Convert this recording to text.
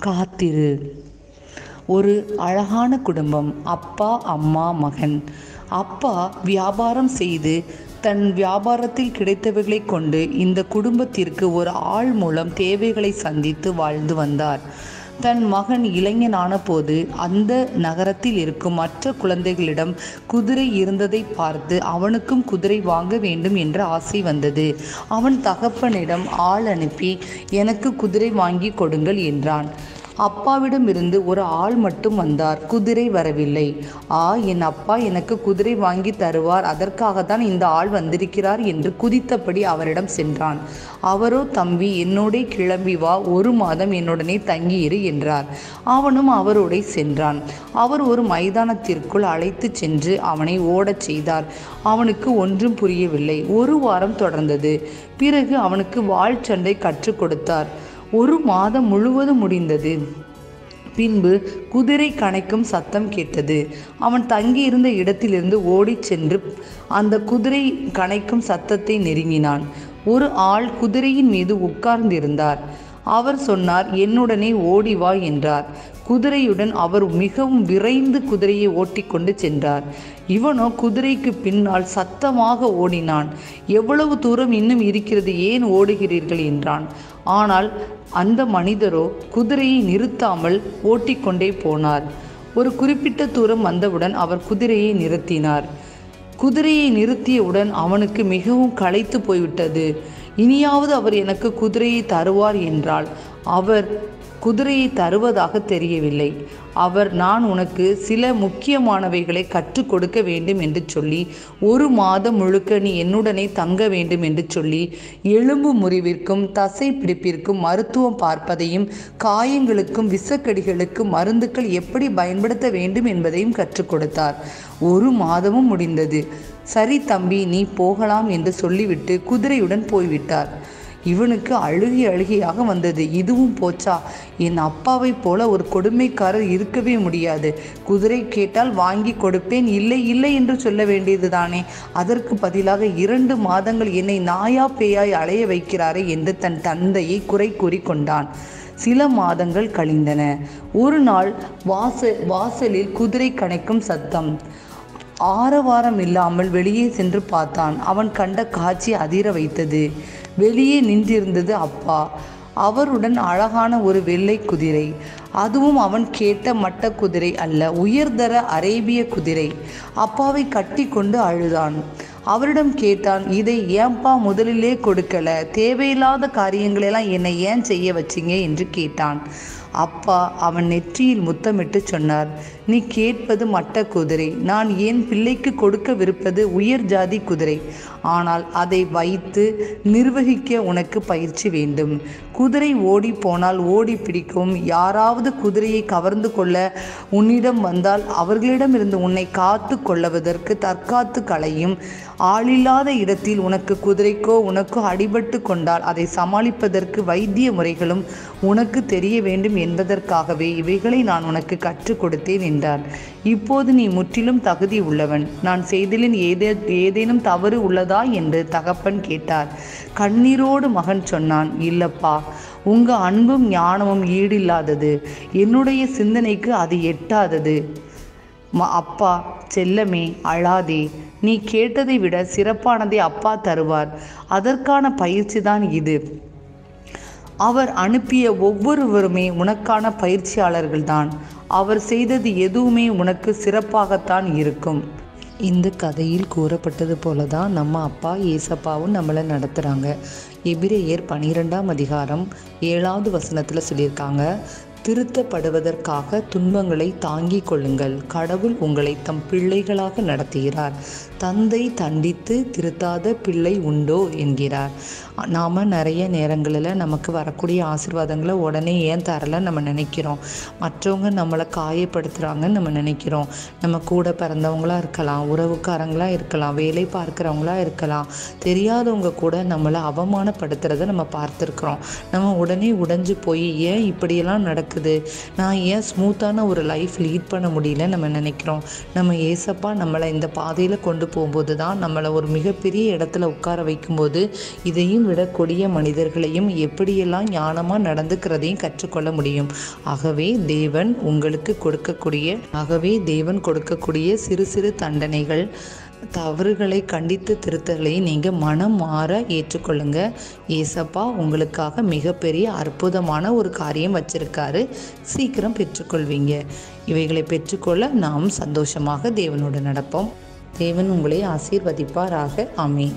காத்திரு. ஒரு அழகான குடும்பம். அப்பா, அம்மா, மகன். அப்பா வியாபாரம் செய்து தன் வியாபாரத்தில் கிடைத்தவைகளை கொண்டு இந்த குடும்பத்திற்கு ஒரு ஆள் மூலம் தேவைகளை சந்தித்து வாழ்ந்து வந்தார். தன் மகன் இளைஞனான போது அந்த நகரத்தில் இருக்கும் மற்ற குழந்தைகளிடம் குதிரை இருந்ததை பார்த்து அவனுக்கும் குதிரை வாங்க வேண்டும் என்ற ஆசை வந்தது. அவன் தகப்பனிடம் ஆள் அனுப்பி எனக்கு குதிரை வாங்கி கொடுங்கள் என்றான். அப்பாவிடமிருந்து ஒரு ஆள் மட்டும் வந்தார், குதிரை வரவில்லை. என் அப்பா எனக்கு குதிரை வாங்கி தருவார், அதற்காகத்தான் இந்த ஆள் வந்திருக்கிறார் என்று குதித்தபடி அவரிடம் சென்றான். அவரோ, தம்பி என்னோட கிளம்பி வா, 1 மாதம் என்னுடனே தங்கியிரு என்றார். அவனும் அவரோட சென்றான். அவர் ஒரு மைதானத்திற்குள் அழைத்து சென்று அவனை ஓடச் செய்தார். அவனுக்கு ஒன்றும் புரியவில்லை. 1 வாரம் தொடர்ந்தது. பிறகு அவனுக்கு வாள் சண்டை கற்றுக் கொடுத்தார். 1 மாதம் முழுவதும் முடிந்தது. பின்பு குதிரை கனைக்கும் சத்தம் கேட்டது. அவன் தங்கியிருந்த இடத்திலிருந்து ஓடிச் சென்று அந்த குதிரை கனைக்கும் சத்தத்தை நெருங்கினான். ஒரு ஆள் குதிரையின் மீது உட்கார்ந்திருந்தார். அவர் சொன்னார், என்னுடனே ஓடி வா என்றார். குதிரையுடன் அவர் மிகவும் விரைந்து குதிரையை ஓட்டிக்கொண்டு சென்றார். இவனோ குதிரைக்கு பின்னால் சத்தமாக ஓடினான். எவ்வளவு தூரம் இன்னும் இருக்கிறது, ஏன் ஓடுகிறீர்கள் என்றான். ஆனால் அந்த மனிதரோ குதிரையை நிறுத்தாமல் ஓட்டிக்கொண்டே போனார். ஒரு குறிப்பிட்ட தூரம் வந்தவுடன் அவர் குதிரையை நிறுத்தினார். குதிரையை நிறுத்தியவுடன் அவனுக்கு மிகவும் களைத்து போய்விட்டது. இனியாவது அவர் எனக்கு குதிரையை தருவார் என்றால் அவர் குதிரையை தருவதாக தெரியவில்லை. அவர், நான் உனக்கு சில முக்கியமானவைகளை கற்றுக் கொடுக்க வேண்டும் என்று சொல்லி 1 மாதம் முழுக்க நீ என்னுடனே தங்க வேண்டும் என்று சொல்லி எலும்பு முறிவிற்கும் தசை பிடிப்பிற்கும் மருத்துவம் பார்ப்பதையும் காயங்களுக்கும் விஷக்கடிகளுக்கும் மருந்துகள் எப்படி பயன்படுத்த வேண்டும் என்பதையும் கற்றுக் கொடுத்தார். 1 மாதமும் முடிந்தது. சரி தம்பி, நீ போகலாம் என்று சொல்லிவிட்டு குதிரையுடன் போய்விட்டார். இவனுக்கு அழுகையாக வந்தது. இதுவும் போச்சா? என் அப்பாவை போல ஒரு கொடுமைக்காரர் இருக்கவே முடியாது. குதிரை கேட்டால் வாங்கி கொடுப்பேன், இல்லை இல்லை என்று சொல்ல வேண்டியது தானே. அதற்கு பதிலாக 2 மாதங்கள் என்னை நாயா பேயாய் அலைய வைக்கிறாரே என்று தன் தந்தையை குறை கூறி கொண்டான். சில மாதங்கள் கழிந்தன. ஒரு நாள் வாசலில் குதிரை கனைக்கும் சத்தம். ஆரவாரம் இல்லாமல் வெளியே சென்று பார்த்தான். அவன் கண்ட காட்சி அதிர வைத்தது. வெளியே நின்றிருந்தது அப்பா. அவருடன் அழகான ஒரு வெள்ளை குதிரை. அதுவும் அவன் கேட்ட மட்ட குதிரை அல்ல, உயர்தர அரேபிய குதிரை. அப்பாவை கட்டி கொண்டு அழுதான். அவரிடம் கேட்டான், இதை ஏன்பா முதலிலே கொடுக்கல? தேவையில்லாத காரியங்களெல்லாம் என்னை ஏன் செய்ய வச்சிங்க என்று கேட்டான். அப்பா அவன் நெற்றியில் முத்தமிட்டு சொன்னார், நீ கேட்பது மட்ட குதிரை, நான் என் பிள்ளைக்கு கொடுக்கவிருப்பது உயர் ஜாதி குதிரை. ஆனால் அதை வைத்து நிர்வகிக்க உனக்கு பயிற்சி வேண்டும். குதிரை ஓடி போனால் ஓடி பிடிக்கும். யாராவது குதிரையை கவர்ந்து கொள்ள உன்னிடம் வந்தால் அவர்களிடமிருந்து உன்னை காத்து கொள்ளுவதற்கு தற்காத்து களையும். ஆளில்லாத இடத்தில் உனக்கு குதிரைக்கோ உனக்கோ அடிபட்டு கொண்டால் அதை சமாளிப்பதற்கு வைத்திய முறைகளும் உனக்கு தெரிய வேண்டும் என்பதற்காகவே இவைகளை நான் உனக்கு கற்றுக் கொடுத்தேன் என்றார். இப்போது நீ முற்றிலும் தகுதி உள்ளவன். நான் செய்தலின் ஏதேனும் தவறு உள்ளதா என்று தகப்பன் கேட்டார். கண்ணீரோடு மகன் சொன்னான், இல்லப்பா, உங்க அன்பும் ஞானமும் ஈடில்லாதது. என்னுடைய சிந்தனைக்கு அது எட்டாதது. அப்பா செல்லமே, அழாதே. நீ கேட்டதை விட சிறப்பானதை அப்பா தருவார். அதற்கான பயிற்சி தான் இது. அவர் அனுப்பிய ஒவ்வொருவருமே உனக்கான பயிற்சியாளர்கள்தான். அவர் செய்தது எதுவுமே உனக்கு சிறப்பாகத்தான் இருக்கும். இந்த கதையில் கூறப்பட்டது போல தான் நம்ம அப்பா ஏசப்பாவும் நம்மளை நடத்துகிறாங்க. எபிரேயர் 12ஆம் அதிகாரம் 7வது வசனத்தில் சொல்லியிருக்காங்க, திருத்தப்படுவதற்காக துன்பங்களை தாங்கிக் கொள்ளுங்கள். கடவுள் உங்களை தம் பிள்ளைகளாக நடத்துகிறார். தந்தை தண்டித்து திருத்தாத பிள்ளை உண்டோ என்கிறார். நாம் நிறைய நேரங்களில் நமக்கு வரக்கூடிய ஆசீர்வாதங்களை உடனே ஏன் தரல நம்ம நினைக்கிறோம். மற்றவங்க நம்மளை காயப்படுத்துகிறாங்கன்னு நம்ம நினைக்கிறோம். நம்ம கூட பிறந்தவங்களாக இருக்கலாம், உறவுக்காரங்களாக இருக்கலாம், வேலை பார்க்குறவங்களா இருக்கலாம், தெரியாதவங்க கூட நம்மளை அவமானப்படுத்துகிறத நம்ம பார்த்துருக்குறோம். நம்ம உடனே உடைஞ்சு போய் ஏன் இப்படியெல்லாம் நடக்குது, இருக்குது, நான் ஏன் ஸ்மூத்தான ஒரு லைஃப் லீட் பண்ண முடியல நம்ம நினைக்கிறோம். நம்ம ஏசப்பா நம்மளை இந்த பாதையில் கொண்டு போகும்போது தான், நம்மளை ஒரு மிகப்பெரிய இடத்துல உட்கார வைக்கும்போது இதையும் விட கொடிய மனிதர்களையும் எப்படியெல்லாம் ஞானமாக நடந்துக்கிறதையும் கற்றுக்கொள்ள முடியும். ஆகவே தேவன் கொடுக்கக்கூடிய சிறு சிறு தண்டனைகள், தவறுகளை கண்டித்து திருத்தலை நீங்கள் மனம் மாற ஏற்றுக்கொள்ளுங்க. ஏசப்பா உங்களுக்காக மிகப்பெரிய அற்புதமான ஒரு காரியம் வச்சிருக்காரு. சீக்கிரம் பெற்றுக்கொள்வீங்க. இவைகளை பெற்றுக்கொள்ள நாம் சந்தோஷமாக தேவனோடு நடப்போம். தேவன் உங்களை ஆசீர்வதிப்பாராக. ஆமென்.